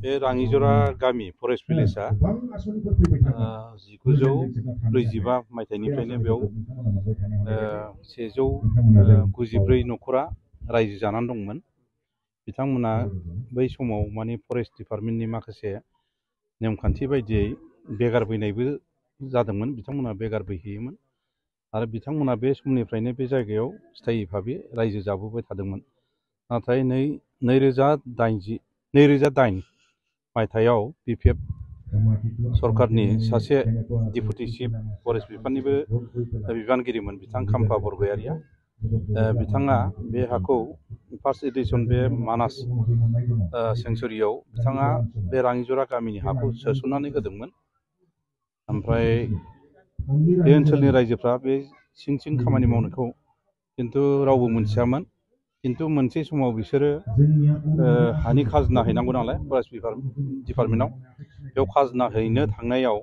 बे राङिजरा गामि फरेस्ट भिलेजआ 1945 मायथाइनिफ्रायनो बेयाव 194 न'खरा रायजो जानानै दंमोन। बिथांमोना बै समाव माने फरेस्ट डिपार्टमेन्टनि माखासे नेमखान्थि बायदियै बेगार बैनायबो जादोंमोन। बिथांमोना बेगार बैहैयोमोन आरो बिथांमोना बे समनिफ्रायनो बे जायगायाव स्थायी भाबै रायजो जाबोबाय थादोंमोन। नाथाय 2008 मायथाइयाव BPF सरकारनि सासे डिपुटि चिफ फरेस्ट बिफाननिबो बिबानगिरिमोन बिथां खाम्फा बरगयारिया। बिथाङा बे हाखौ फार्स्ट एडिशन बे मानास सेंचुरियाव बिथाङा बे राङिजरा गामिनि हाखौ सोसननानै होदोंमोन। ओमफ्राय बे ओनसोलनि रायजोफ्रा बे सिं खामानि मावनायखौ खिन्थु रावबो मोनथियामोन। खिन्थु मोनसे समाव बिसोरो हानि खाजोना हैनांगौ नालाय फरेस्ट डिपार्टमेन्टआव, बेयाव खाजोना हैनो थांनायाव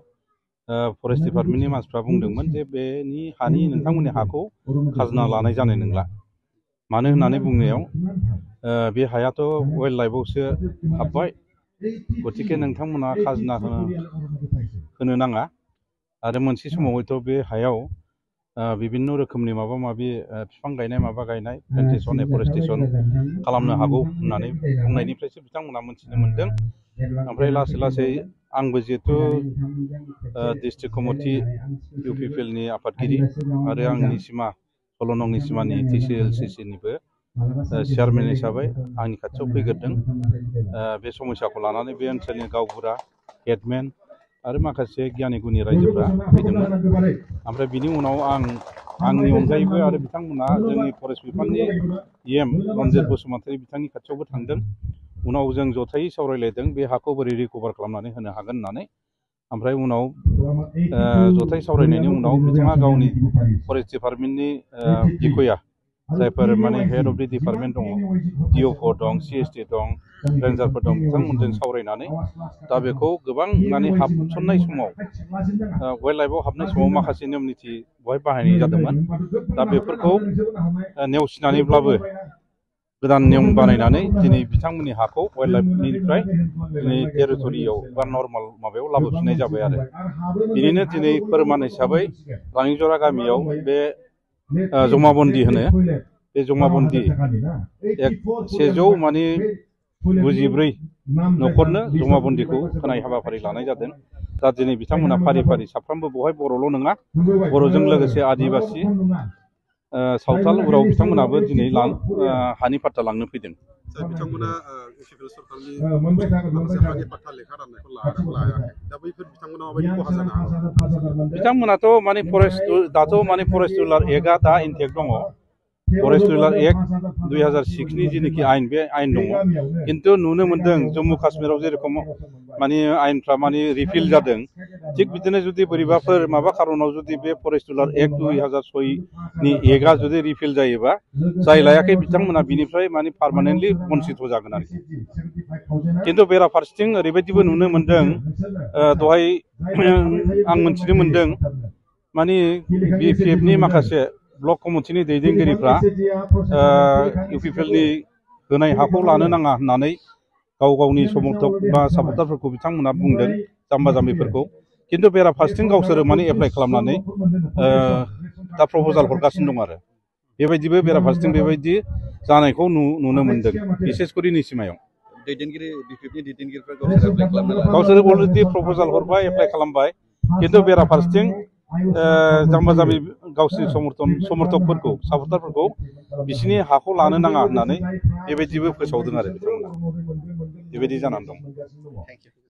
फरेस्ट डिपार्टमेन्टनि मानसिफ्रा बुंदोंमोन जे बेनि हानि नोंथांमोननि हाखौ खाजोना लानाय जानाय नंला। मानो होननानै बुंनायाव बे हायाथ' वाइल्ड लाइफआवसो हाबबाय, गतिके नोंथांमोना खाजोना होनो नाङा। आरो मोनसे समाव हयथ' बे हायाव बिभिन्न रोखोमनि माबा माबि बिफां गायनाय माबा गायनाय प्लान्टेसन एफरेस्टेसन खालामनो हागौ होननानै बुंनायनिफ्रायसो बिथांमोना मोनथिनो मोन्दों। ओमफ्राय लासै लासै आंबो जिहेथु डिस्ट्रिक्ट कमिटि UPPLनि आफादगिरि आरो आंनि सिमा 16 नंनि सिमानि TCLCC-निबो चेयारमेन हिसाबै आंनि खाथियाव फैग्रोदों। बे समस्याखौ लानानै बे ओनसोलनि गावबुरा, हेडमेन आरो माखासे गियानि गुनि रायजोफ्रा फैदोंमोन। ओमफ्राय बिनि उनाव आंनि अनगायैबो आरो बिथांमोना जोंनि फरेस्ट बिफाननि EM रन्जित बसुमतारी बिथांनि खाथियावबो थांदों। उनाव जों जथायै सावरायलायदों बे हाखौ बोरै रिकभार खालामनानै होनो हागोन होननानै। ओमफ्राय उनाव जथाय सावरायनायनि उनाव बिथाङा गावनि फरेस्ट डिपार्टमेन्टनि बिखया जायफोर माने हेड अफ दि डिपार्टमेन्ट दङ, DO4 दं, CSD दं, रेन्जारफोर दं, बिथांमोनजों सावरायनानै दा बेखौ गोबां माने हाबसननाय समाव वाइल्ड लाइफआव हाबनाय समाव माखासे नियम निथि बेवहाय बाहायनाय जादोंमोन। दा बेफोरखौ नेवसिनानैब्लाबो गोदान नियम बानायनानै दिनै बिथांमोननि हाखौ वाइल्ड लाइफनिफ्राय दिनै टेरिटरियाव बा नर्माल माबायाव लाबोफिननाय जाबाय आरो। बिनिनो दिनै फोरमान हिसाबै राङिजरा गामियाव बे जमाबन्दि होनो, बे जमाबन्दि 194 न'खरनो जमाबन्दिखौ होनाय हाबाफारि लानाय जादों। दा दिनै बिथांमोना फारि फारि साफ्रोमबो बेवहाय बर'ल' नङा, बर'जों लोगोसे आदिबासि सावथाल उराव बिथांमोनाबो दिनै हानि पाट्टा लांनो फैदों। बिथांमोना UPPL सरकारनि माखासे हानि पाट्टा लेखा राननायखौ लायाखै। दा बैफोर बिथांमोना माबायदि खहा जानो हागौ? बिथांमोनाथ' माने दाथ' माने फरेस्ट रुलार एक्टआ दा इनटेक्ट दङ। फरेस्ट रुलार एक्ट 2006नि जिनिखि आयेन, बे आयेन दङ। खिन्थु नुनो मोन्दों जम्मु काश्मीराव जेरेखम माने आयेनफ्रा माने रिपिल जादों, थिग बिदिनो जुदि बोरैबाफोर माबा खारनाव जुदि बे फरेस्ट रुलार एक्ट 2006नि एक्टआ जुदि रिपिल जायोबा, जाय लायाखै बिथांमोना बिनिफ्राय माने पार्मानेन्टलि बन्सित जागोन आरोखि। खिन्थु बेराफारसेथिं ओरैबायदिबो नुनो मोन्दों, दहाय आं मोनथिनो मोन्दों माने BPFनि माखासे ब्लक कमिटिनि दैदेनगिरिफ्रा UPPLनि होनाय हाखौ लानो नाङा होननानै गावनि समर्थक बा सापर्टारफोरखौ बिथांमोना बुंदों, जाम्बा जाम्बिफोरखौ। खिन्थु बेराफारसेथिं गावसोरो माने एप्लाइ खालामनानै दा प्रप'जाल हरगासिनो दं आरो। बेबायदिबो बेराफारसेथिं बेबायदि जानायखौ नुनो मोन्दों, बिसेसकरि निसिमायाव। BPFनि दैदेनगिरिफ्रा गावसोरो अलरेडि प्रप'जाल हरबाय, एप्लाइ खालामबाय। खिन्थु बेराफारसेथिं जाम्बा जाम्बि गावसोरनि समर्थकफोरखौ, सापर्टारफोरखौ बिसिनि हाखौ लानो नाङा होननानै बेबायदिबो फोसावदों आरो बिथांमोना। बेबायदि जानानै दं।